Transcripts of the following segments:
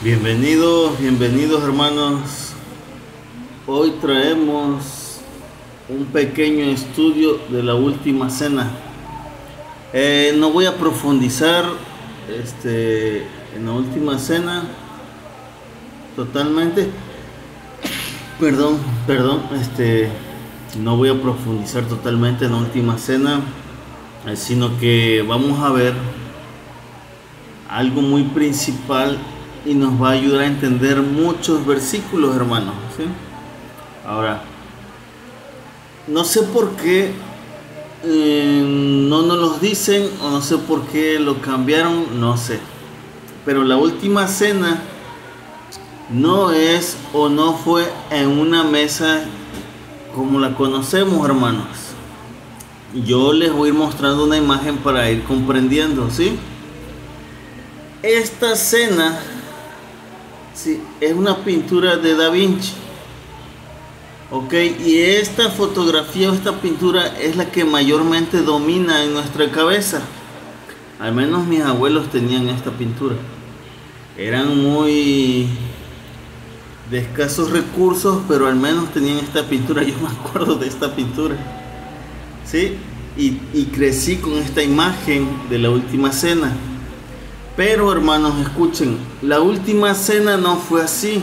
Bienvenidos, bienvenidos hermanos. Hoy traemos un pequeño estudio de la última cena. No voy a profundizar en la última cena totalmente. Perdón, no voy a profundizar totalmente en la última cena, sino que vamos a ver algo muy principal y nos va a ayudar a entender muchos versículos, hermanos, ¿sí? Ahora, no sé por qué no nos los dicen, o no sé por qué lo cambiaron, no sé. Pero la última cena no es o no fue en una mesa como la conocemos, hermanos. Yo les voy a ir mostrando una imagen para ir comprendiendo, ¿sí? Esta cena, sí, es una pintura de Da Vinci. Ok, y esta fotografía o esta pintura es la que mayormente domina en nuestra cabeza. Al menos mis abuelos tenían esta pintura. Eran muy de escasos recursos, pero al menos tenían esta pintura. Yo me acuerdo de esta pintura, ¿sí? Y crecí con esta imagen de la última cena. Pero hermanos, escuchen, la última cena no fue así.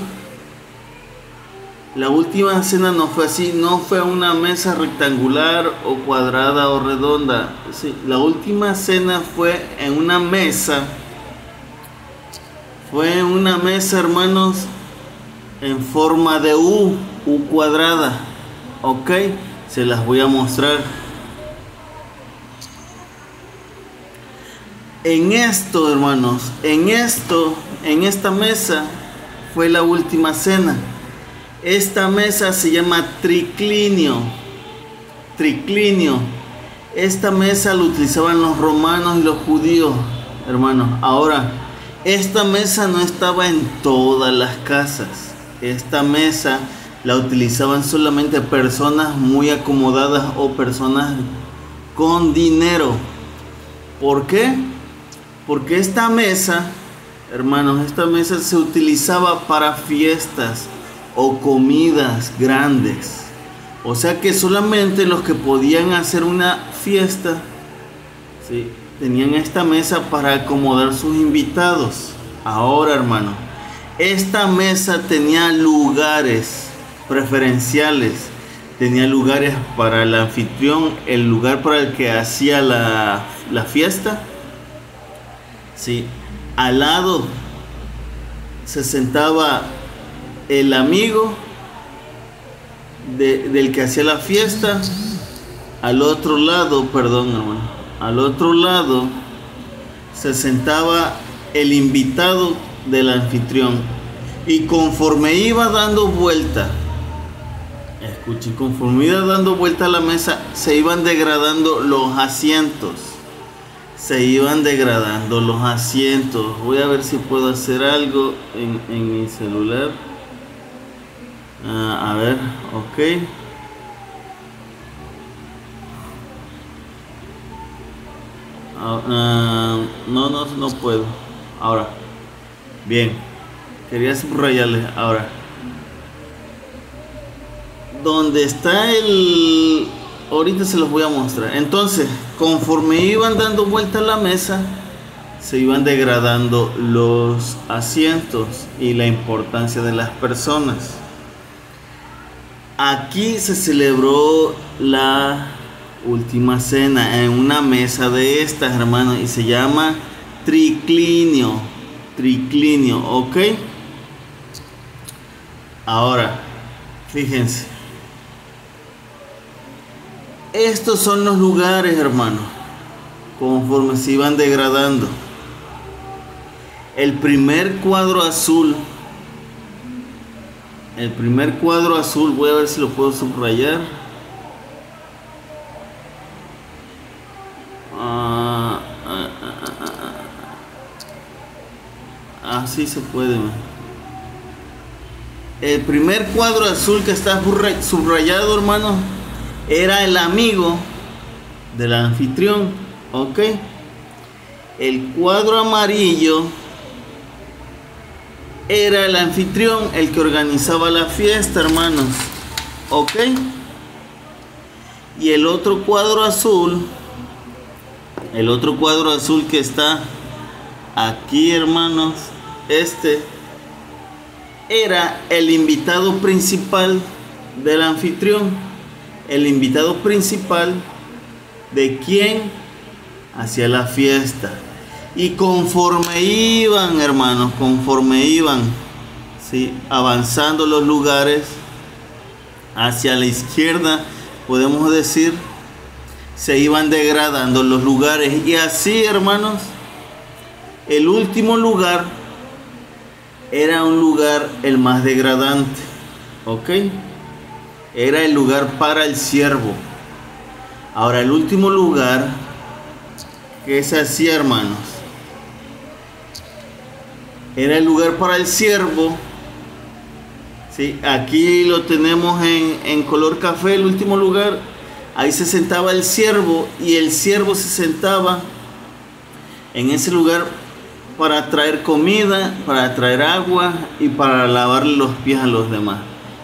La última cena no fue así, no fue una mesa rectangular o cuadrada o redonda. Sí, la última cena fue en una mesa. Fue en una mesa, hermanos, en forma de U cuadrada. Ok, se las voy a mostrar. En esto, hermanos, en esta mesa fue la última cena. Esta mesa se llama triclinio. Triclinio. Esta mesa la utilizaban los romanos y los judíos, hermanos. Ahora, esta mesa no estaba en todas las casas. Esta mesa la utilizaban solamente personas muy acomodadas o personas con dinero. ¿Por qué? Porque esta mesa, hermanos, esta mesa se utilizaba para fiestas o comidas grandes. O sea que solamente los que podían hacer una fiesta, ¿sí?, tenían esta mesa para acomodar sus invitados. Ahora, hermano, esta mesa tenía lugares preferenciales. Tenía lugares para el anfitrión, el lugar para el que hacía la fiesta. Sí, al lado se sentaba el amigo del que hacía la fiesta. Al otro lado, perdón, hermano, al otro lado se sentaba el invitado del anfitrión. Y conforme iba dando vuelta, escuche, conforme iba dando vuelta a la mesa, se iban degradando los asientos. Se iban degradando los asientos. Voy a ver si puedo hacer algo en mi celular. A ver, ok. No puedo. Ahora, bien. Quería subrayarles. Ahora, donde está el... Ahorita se los voy a mostrar. Entonces, conforme iban dando vuelta a la mesa, se iban degradando los asientos y la importancia de las personas. Aquí se celebró la última cena en una mesa de estas, hermanos, y se llama triclinio. Triclinio, ¿ok? Ahora, fíjense. Estos son los lugares, hermanos, conforme se iban degradando. El primer cuadro azul, voy a ver si lo puedo subrayar. Así se puede. El primer cuadro azul que está subrayado, hermanos, era el amigo del anfitrión, ¿ok? El cuadro amarillo era el anfitrión, el que organizaba la fiesta, hermanos. ¿Ok? Y el otro cuadro azul que está aquí, hermanos, era el invitado principal del anfitrión. El invitado principal de quien hacía la fiesta. Y conforme iban, hermanos, ¿sí?, avanzando los lugares hacia la izquierda, podemos decir, se iban degradando los lugares. Y así, hermanos, el último lugar era un lugar el más degradante. ¿Ok? Era el lugar para el siervo. Ahora, el último lugar, que es así, hermanos, era el lugar para el siervo. ¿Sí? Aquí lo tenemos en color café, el último lugar. Ahí se sentaba el siervo, y el siervo se sentaba en ese lugar para traer comida, para traer agua y para lavarle los pies a los demás.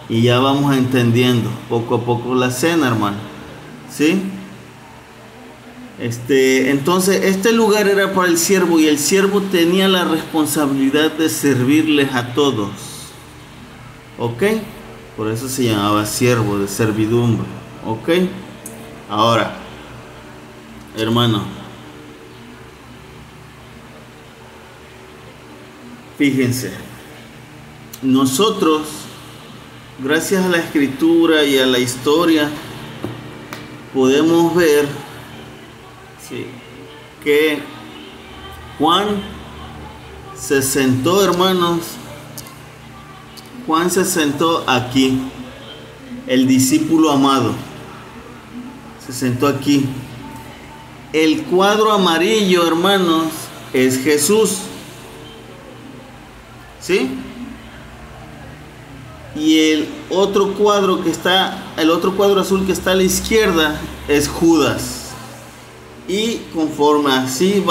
Y ya vamos entendiendo poco a poco la cena, hermano. ¿Sí? Entonces este lugar era para el siervo, y el siervo tenía la responsabilidad de servirles a todos. ¿Ok? Por eso se llamaba siervo, de servidumbre. ¿Ok? Ahora, hermano, fíjense, nosotros, gracias a la escritura y a la historia, podemos ver, sí, que Juan se sentó, hermanos. Juan se sentó aquí, el discípulo amado. Se sentó aquí. El cuadro amarillo, hermanos, es Jesús. ¿Sí? Y el otro cuadro azul que está a la izquierda es Judas. Y conforme así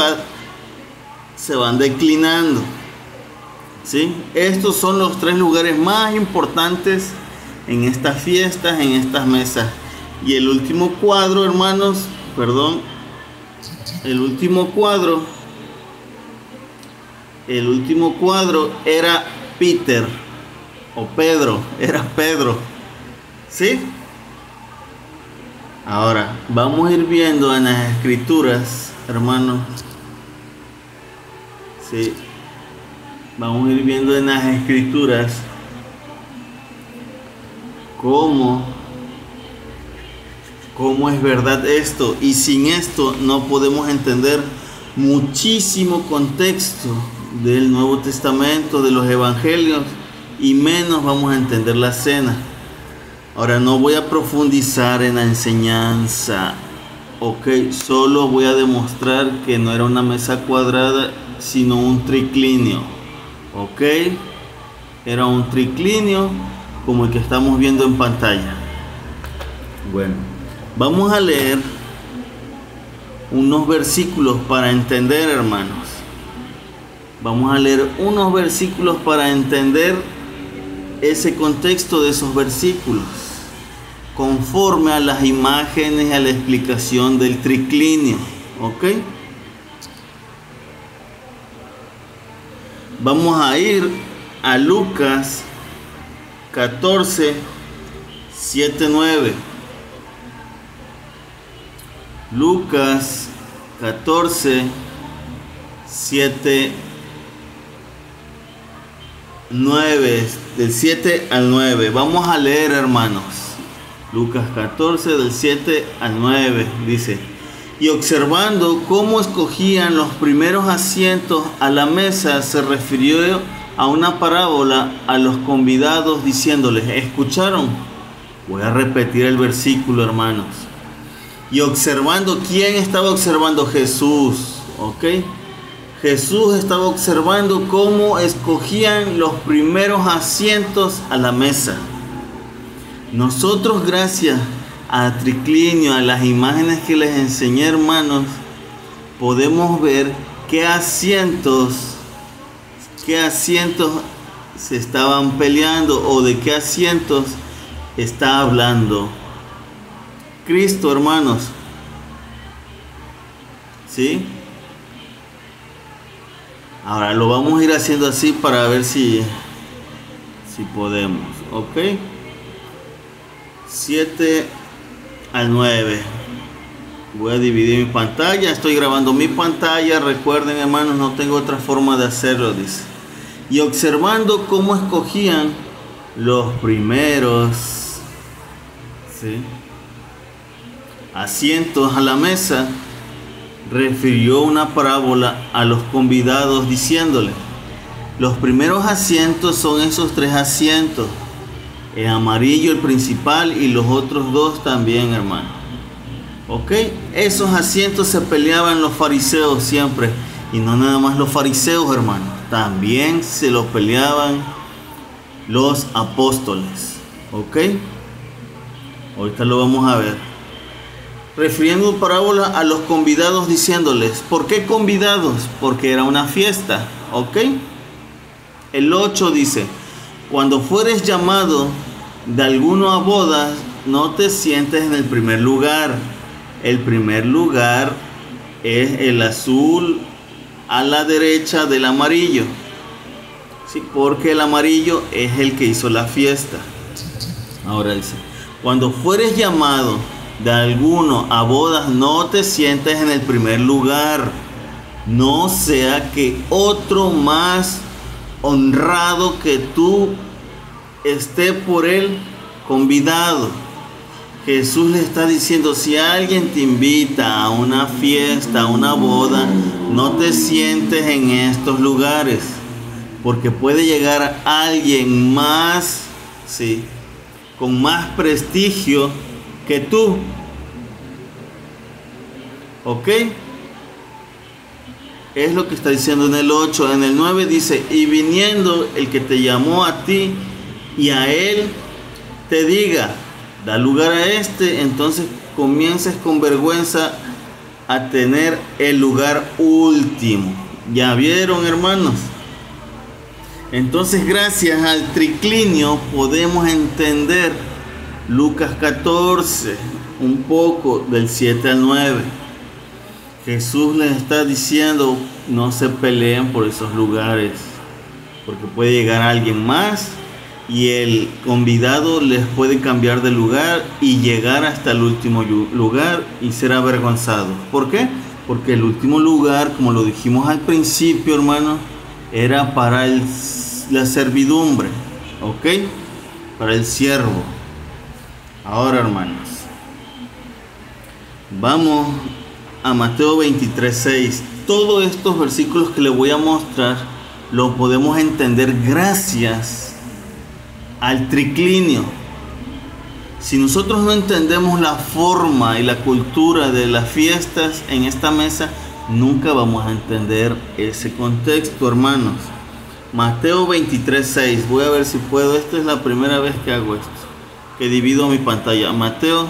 se van declinando. ¿Sí? Estos son los tres lugares más importantes en estas fiestas, en estas mesas. Y el último cuadro, hermanos, el último cuadro era Peter o Pedro, era Pedro. ¿Sí? Ahora vamos a ir viendo en las escrituras, hermanos. ¿Sí? Vamos a ir viendo en las escrituras cómo es verdad esto. Y sin esto no podemos entender muchísimo contexto del Nuevo Testamento, de los Evangelios, y menos vamos a entender la cena. Ahora no voy a profundizar en la enseñanza, ok, solo voy a demostrar que no era una mesa cuadrada, sino un triclinio, ok, era un triclinio como el que estamos viendo en pantalla. Bueno, vamos a leer unos versículos para entender, hermanos. Vamos a leer unos versículos para entender ese contexto de esos versículos, conforme a las imágenes y a la explicación del triclinio. ¿Ok? Vamos a ir a Lucas 14, 7, 9. Lucas 14, 7, 9, del 7 al 9. Vamos a leer, hermanos. Lucas 14, del 7 al 9, dice: y observando cómo escogían los primeros asientos a la mesa, se refirió a una parábola a los convidados, diciéndoles, ¿escucharon? Voy a repetir el versículo, hermanos. Y observando, ¿quién estaba observando? Jesús, ¿ok? Jesús estaba observando cómo escogían los primeros asientos a la mesa. Nosotros, gracias a triclinio, a las imágenes que les enseñé, hermanos, podemos ver qué asientos se estaban peleando o de qué asientos está hablando Cristo, hermanos. ¿Sí? Ahora lo vamos a ir haciendo así para ver si podemos. ¿Ok? 7 al 9. Voy a dividir mi pantalla. Estoy grabando mi pantalla. Recuerden, hermanos, no tengo otra forma de hacerlo, dice. Y observando cómo escogían los primeros, ¿sí?, asientos a la mesa, refirió una parábola a los convidados diciéndole: los primeros asientos son esos 3 asientos, el amarillo, el principal, y los otros 2 también, hermano. Ok, esos asientos se peleaban los fariseos siempre, y no nada más los fariseos, hermano, también se los peleaban los apóstoles. Ok, ahorita lo vamos a ver. Refiriendo parábola a los convidados diciéndoles. ¿Por qué convidados? Porque era una fiesta. ¿Ok? El 8 dice: cuando fueres llamado de alguno a bodas, no te sientes en el primer lugar. El primer lugar es el azul a la derecha del amarillo. Sí, porque el amarillo es el que hizo la fiesta. Ahora dice: cuando fueres llamado de alguno a bodas, no te sientes en el primer lugar, no sea que otro más honrado que tú esté por él convidado. Jesús le está diciendo: si alguien te invita a una fiesta, a una boda, no te sientes en estos lugares, porque puede llegar alguien más, sí, con más prestigio que tú. ¿Ok? Es lo que está diciendo en el 8. En el 9 dice: y viniendo el que te llamó a ti y a él te diga, da lugar a este, entonces comiences con vergüenza a tener el lugar último. ¿Ya vieron, hermanos? Entonces, gracias al triclinio podemos entender Lucas 14, un poco del 7 al 9. Jesús les está diciendo: no se peleen por esos lugares, porque puede llegar alguien más y el convidado les puede cambiar de lugar y llegar hasta el último lugar y ser avergonzado. ¿Por qué? Porque el último lugar, como lo dijimos al principio, hermano, era para la servidumbre, ¿ok? Para el siervo. Ahora, hermanos, vamos a Mateo 23:6. Todos estos versículos que les voy a mostrar los podemos entender gracias al triclinio. Si nosotros no entendemos la forma y la cultura de las fiestas en esta mesa, nunca vamos a entender ese contexto, hermanos. Mateo 23:6. Voy a ver si puedo. Esta es la primera vez que hago esto, que divido mi pantalla. Mateo,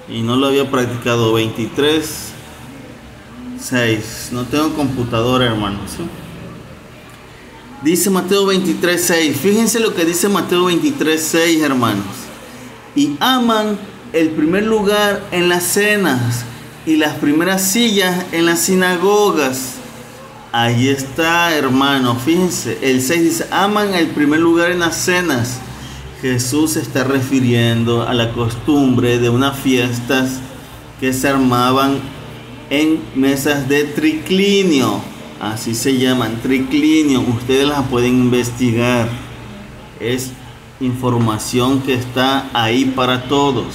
y no lo había practicado. 23:6. No tengo computadora, hermanos, ¿sí? Dice Mateo 23:6. Fíjense lo que dice Mateo 23:6, hermanos. Y aman el primer lugar en las cenas y las primeras sillas en las sinagogas. Ahí está, hermano. Fíjense, el 6 dice: aman el primer lugar en las cenas. Jesús se está refiriendo a la costumbre de unas fiestas que se armaban en mesas de triclinio. Así se llaman, triclinio. Ustedes las pueden investigar. Es información que está ahí para todos.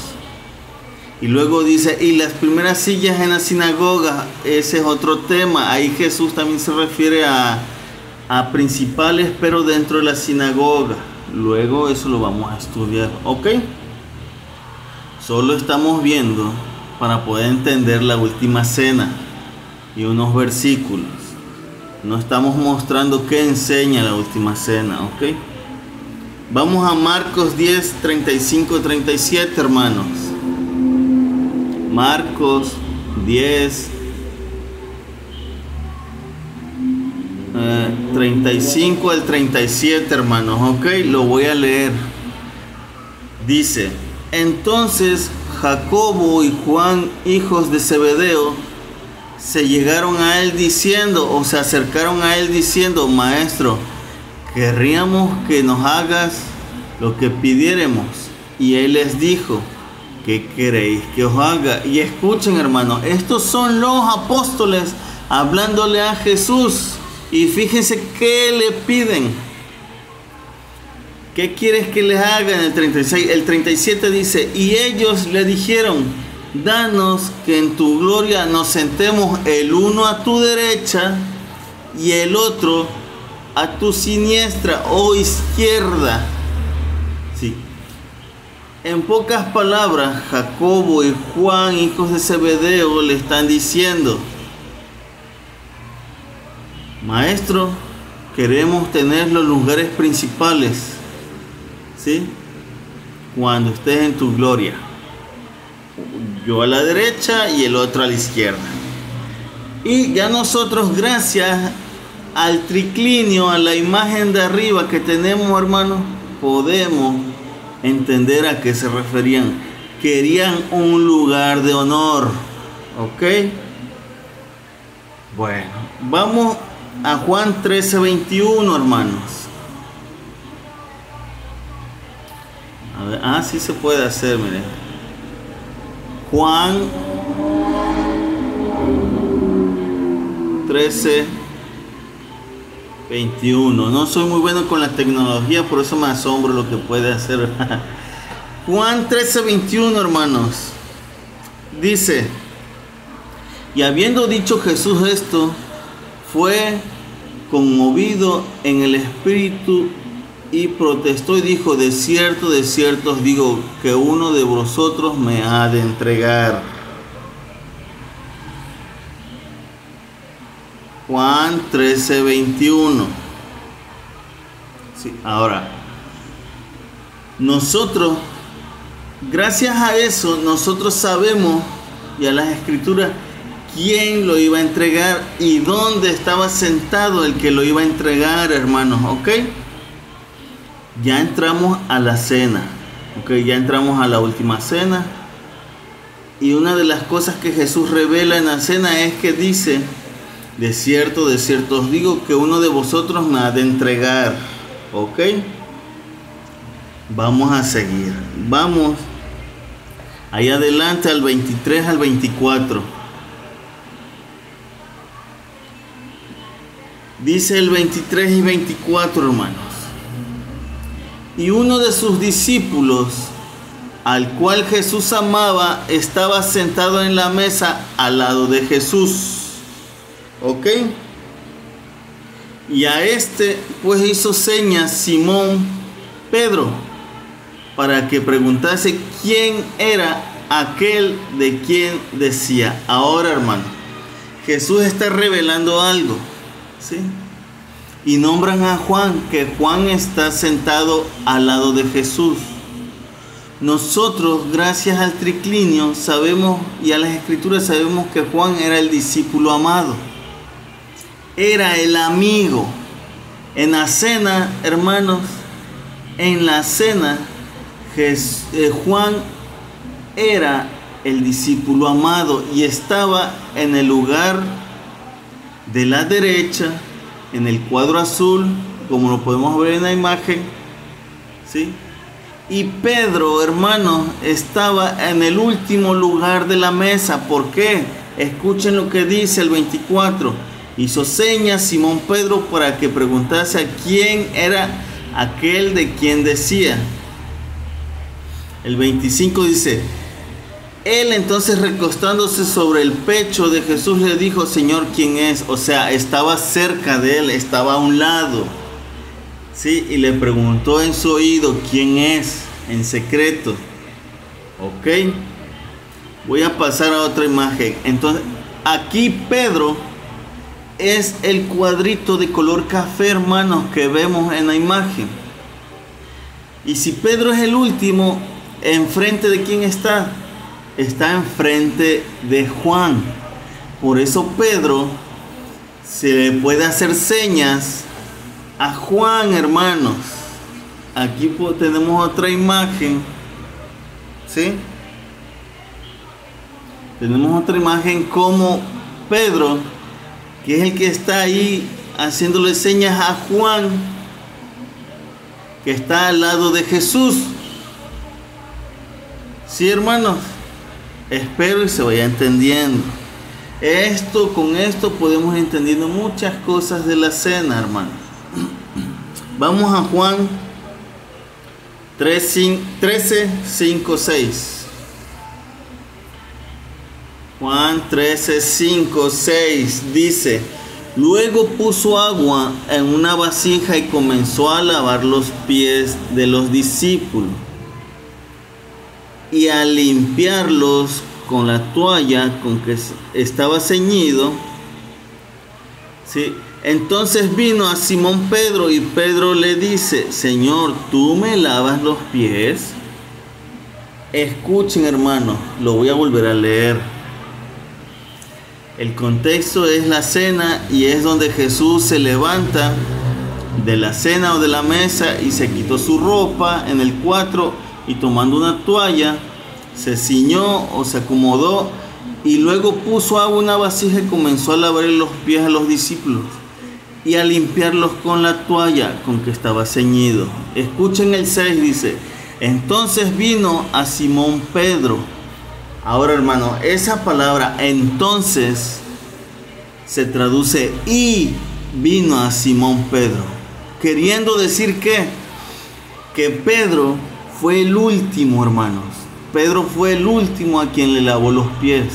Y luego dice: y las primeras sillas en la sinagoga. Ese es otro tema. Ahí Jesús también se refiere a principales, pero dentro de la sinagoga. Luego eso lo vamos a estudiar, ¿ok? Solo estamos viendo para poder entender la última cena y unos versículos. No estamos mostrando qué enseña la última cena, ¿ok? Vamos a Marcos 10, 35, 37, hermanos. Marcos 10, 35 al 37, hermanos. Ok, lo voy a leer. Dice: entonces Jacobo y Juan, hijos de Zebedeo, se llegaron a él diciendo, o se acercaron a él diciendo: Maestro, querríamos que nos hagas lo que pidiéremos. Y él les dijo: ¿qué queréis que os haga? Y escuchen, hermanos, estos son los apóstoles hablándole a Jesús. Y fíjense qué le piden. ¿Qué quieres que les haga? En el 36, el 37 dice: y ellos le dijeron: danos que en tu gloria nos sentemos el uno a tu derecha y el otro a tu siniestra o izquierda. Sí. En pocas palabras, Jacobo y Juan, hijos de Zebedeo, le están diciendo: Maestro, queremos tener los lugares principales, ¿sí? Cuando estés en tu gloria. Yo a la derecha y el otro a la izquierda. Y ya nosotros, gracias al triclinio, a la imagen de arriba que tenemos, hermanos, podemos entender a qué se referían. Querían un lugar de honor. ¿Ok? Bueno, vamos a Juan 13:21, hermanos. A ver, sí se puede hacer, miren. Juan 13:21. No soy muy bueno con la tecnología, por eso me asombro lo que puede hacer. Juan 13:21, hermanos. Dice: y habiendo dicho Jesús esto, fue conmovido en el espíritu y protestó y dijo: de cierto os digo que uno de vosotros me ha de entregar. Juan 13:21. Sí, ahora, nosotros, gracias a eso, nosotros sabemos, y a las escrituras, quién lo iba a entregar y dónde estaba sentado el que lo iba a entregar, hermanos. ¿Ok? Ya entramos a la cena. ¿Ok? Ya entramos a la última cena. Y una de las cosas que Jesús revela en la cena es que dice: de cierto os digo que uno de vosotros me ha de entregar. ¿Ok? Vamos a seguir. Vamos ahí adelante al 23 al 24. Dice el 23 y 24, hermanos: y uno de sus discípulos, al cual Jesús amaba, estaba sentado en la mesa al lado de Jesús. ¿Ok? Y a este pues hizo señas Simón Pedro para que preguntase quién era aquel de quien decía. Ahora, hermano, Jesús está revelando algo, ¿sí? Y nombran a Juan, que Juan está sentado al lado de Jesús. Nosotros, gracias al triclinio, sabemos, y a las escrituras sabemos, que Juan era el discípulo amado. Era el amigo. En la cena, hermanos, en la cena, Juan era el discípulo amado y estaba en el lugar de la derecha, en el cuadro azul, como lo podemos ver en la imagen, ¿sí? Y Pedro, hermanos, estaba en el último lugar de la mesa. ¿Por qué? Escuchen lo que dice el 24. Hizo señas Simón Pedro para que preguntase a quién era aquel de quien decía. El 25 dice: él entonces, recostándose sobre el pecho de Jesús, le dijo: Señor, ¿quién es? O sea, estaba cerca de él, estaba a un lado, ¿sí? Y le preguntó en su oído quién es, en secreto. Ok, voy a pasar a otra imagen. Entonces, aquí Pedro es el cuadrito de color café, hermanos, que vemos en la imagen. Y si Pedro es el último, ¿enfrente de quién está? Está enfrente de Juan. Por eso Pedro se le puede hacer señas a Juan, hermanos. Aquí tenemos otra imagen, ¿sí? Tenemos otra imagen como Pedro, que es el que está ahí haciéndole señas a Juan, que está al lado de Jesús. Sí, hermanos, espero y se vaya entendiendo. Con esto podemos ir entendiendo muchas cosas de la cena, hermanos. Vamos a Juan 13, 5, 6. Juan 13, 5, 6 dice: luego puso agua en una vasija y comenzó a lavar los pies de los discípulos y a limpiarlos con la toalla con que estaba ceñido. ¿Sí? Entonces vino a Simón Pedro y Pedro le dice: Señor, ¿tú me lavas los pies? Escuchen, hermanos, lo voy a volver a leer. El contexto es la cena y es donde Jesús se levanta de la cena o de la mesa y se quitó su ropa en el 4 y tomando una toalla se ciñó o se acomodó y luego puso agua en una vasija y comenzó a lavar los pies a los discípulos y a limpiarlos con la toalla con que estaba ceñido. Escuchen el 6, dice: entonces vino a Simón Pedro. Ahora, hermano, esa palabra entonces se traduce y vino a Simón Pedro, queriendo decir que Pedro fue el último, hermanos. Pedro fue el último a quien le lavó los pies.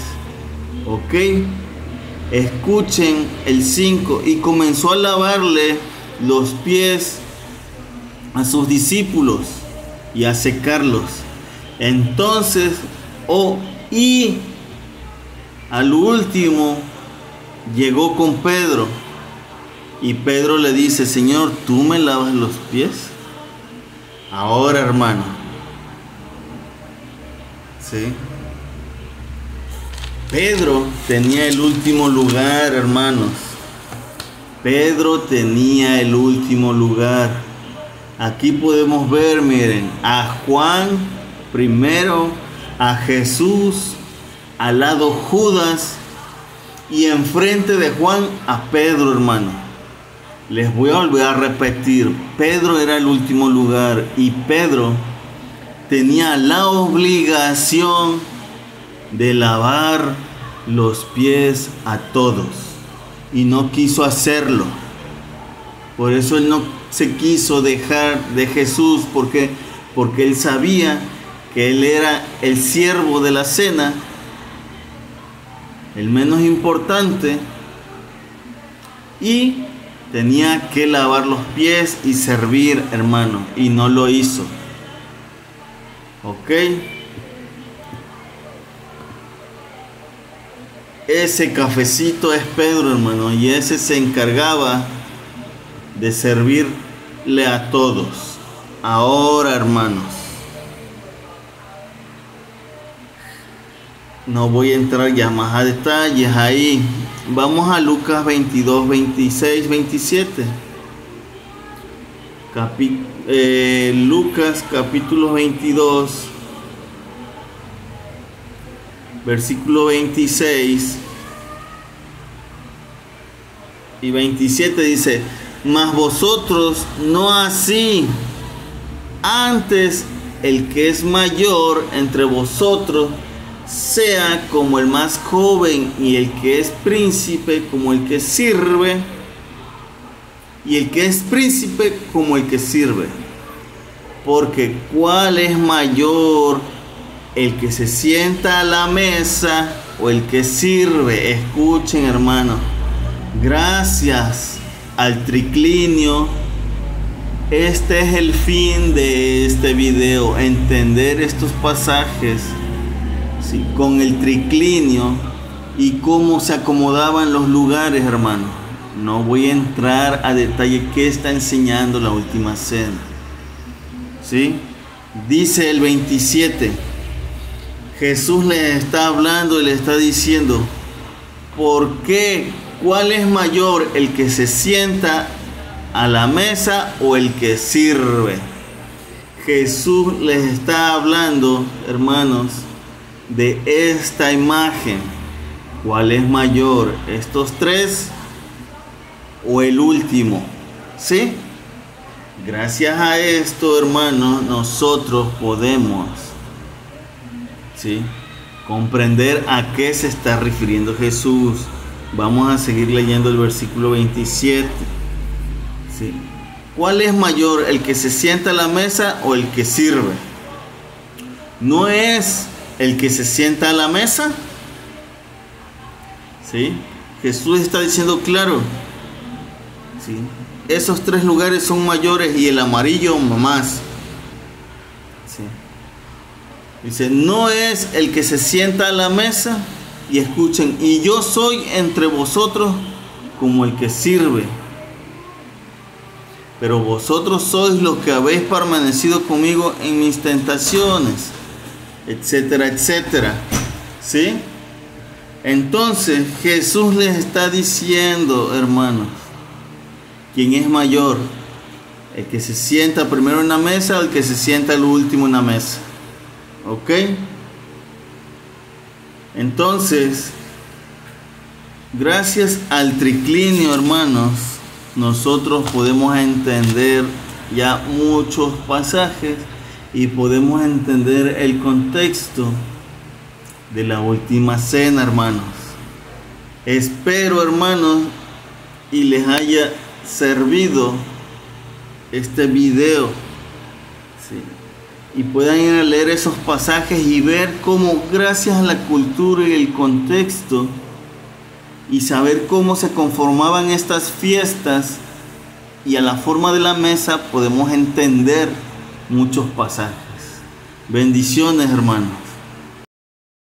¿Ok? Escuchen el 5. Y comenzó a lavarle los pies a sus discípulos y a secarlos. Entonces, y al último llegó con Pedro. Y Pedro le dice: Señor, ¿tú me lavas los pies? Ahora, hermano, ¿sí? Pedro tenía el último lugar, hermanos. Pedro tenía el último lugar. Aquí podemos ver, miren, a Juan primero, a Jesús, al lado Judas y enfrente de Juan a Pedro, hermano. Les voy a volver a repetir, Pedro era el último lugar y Pedro tenía la obligación de lavar los pies a todos y no quiso hacerlo. Por eso él no se quiso dejar de Jesús, porque él sabía que él era el siervo de la cena, el menos importante, y tenía que lavar los pies y servir, hermano, y no lo hizo. ¿Ok? Ese cafecito es Pedro, hermano, y ese se encargaba de servirle a todos. Ahora, hermanos, no voy a entrar ya más a detalles ahí. Vamos a Lucas 22, 26, 27. Lucas capítulo 22, versículo 26 y 27 dice: mas vosotros no así, antes el que es mayor entre vosotros sea como el más joven, y el que es príncipe como el que sirve, y el que es príncipe como el que sirve. Porque ¿cuál es mayor, el que se sienta a la mesa o el que sirve? Escuchen, hermano, gracias al triclinio, este es el fin de este video, entender estos pasajes, ¿sí?, con el triclinio y cómo se acomodaban los lugares, hermano. No voy a entrar a detalle qué está enseñando la última cena, ¿sí? Dice el 27, Jesús les está hablando y le está diciendo: ¿por qué ¿cuál es mayor, el que se sienta a la mesa o el que sirve? Jesús les está hablando, hermanos, de esta imagen. ¿Cuál es mayor, estos tres o el último? ¿Sí? Gracias a esto, hermanos, nosotros podemos, ¿sí?, comprender a qué se está refiriendo Jesús. Vamos a seguir leyendo el versículo 27. ¿Sí? ¿Cuál es mayor, el que se sienta a la mesa o el que sirve? ¿No es el que se sienta a la mesa? ¿Sí? Jesús está diciendo claro. ¿Sí? Esos tres lugares son mayores y el amarillo más. ¿Sí? Dice, no es el que se sienta a la mesa. Y escuchen, y yo soy entre vosotros como el que sirve. Pero vosotros sois los que habéis permanecido conmigo en mis tentaciones, etcétera, etcétera. ¿Sí? Entonces Jesús les está diciendo, hermanos, ¿quién es mayor? ¿El que se sienta primero en la mesa o el que se sienta al último en la mesa? ¿Ok? Entonces, gracias al triclinio, hermanos, nosotros podemos entender ya muchos pasajes y podemos entender el contexto de la última cena, hermanos. Espero, hermanos, y les haya servido este video, ¿sí?, y puedan ir a leer esos pasajes y ver cómo, gracias a la cultura y el contexto, y saber cómo se conformaban estas fiestas y a la forma de la mesa, podemos entender muchos pasajes. Bendiciones, hermanos.